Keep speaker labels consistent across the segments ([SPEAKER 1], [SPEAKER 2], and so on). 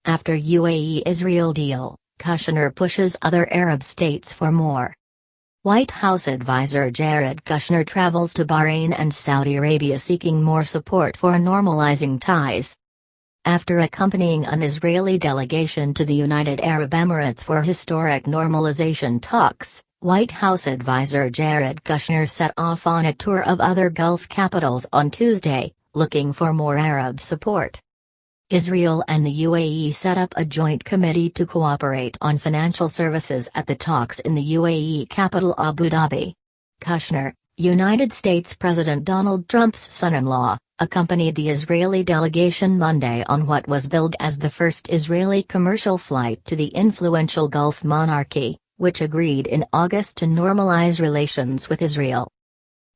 [SPEAKER 1] After UAE-Israel deal, Kushner pushes other Arab states for more. White House advisor Jared Kushner travels to Bahrain and Saudi Arabia seeking more support for normalizing ties. After accompanying an Israeli delegation to the United Arab Emirates for historic normalization talks, White House advisor Jared Kushner set off on a tour of other Gulf capitals on Tuesday, looking for more Arab support. Israel and the UAE set up a joint committee to cooperate on financial services at the talks in the UAE capital Abu Dhabi. Kushner, United States President Donald Trump's son-in-law, accompanied the Israeli delegation Monday on what was billed as the first Israeli commercial flight to the influential Gulf monarchy, which agreed in August to normalize relations with Israel.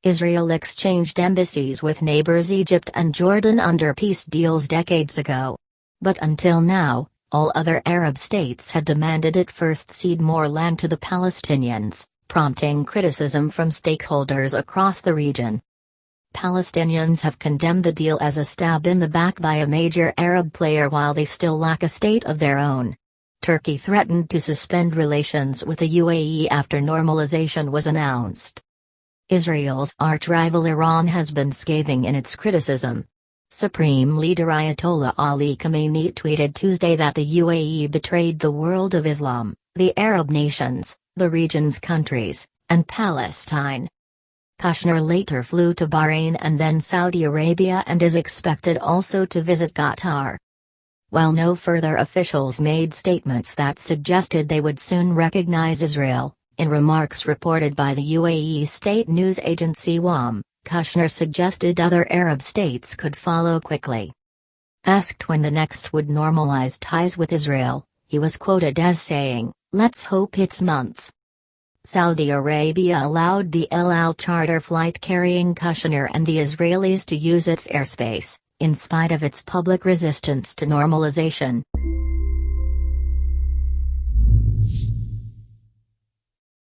[SPEAKER 1] Israel exchanged embassies with neighbors Egypt and Jordan under peace deals decades ago. But until now, all other Arab states had demanded it first cede more land to the Palestinians, prompting criticism from stakeholders across the region. Palestinians have condemned the deal as a stab in the back by a major Arab player while they still lack a state of their own. Turkey threatened to suspend relations with the UAE after normalization was announced. Israel's arch-rival Iran has been scathing in its criticism. Supreme Leader Ayatollah Ali Khamenei tweeted Tuesday that the UAE betrayed the world of Islam, the Arab nations, the region's countries, and Palestine. Kushner later flew to Bahrain and then Saudi Arabia and is expected also to visit Qatar. While no further officials made statements that suggested they would soon recognize Israel, in remarks reported by the UAE state news agency WAM, Kushner suggested other Arab states could follow quickly. Asked when the next would normalize ties with Israel, he was quoted as saying, "Let's hope it's months." Saudi Arabia allowed the El Al charter flight carrying Kushner and the Israelis to use its airspace, in spite of its public resistance to normalization.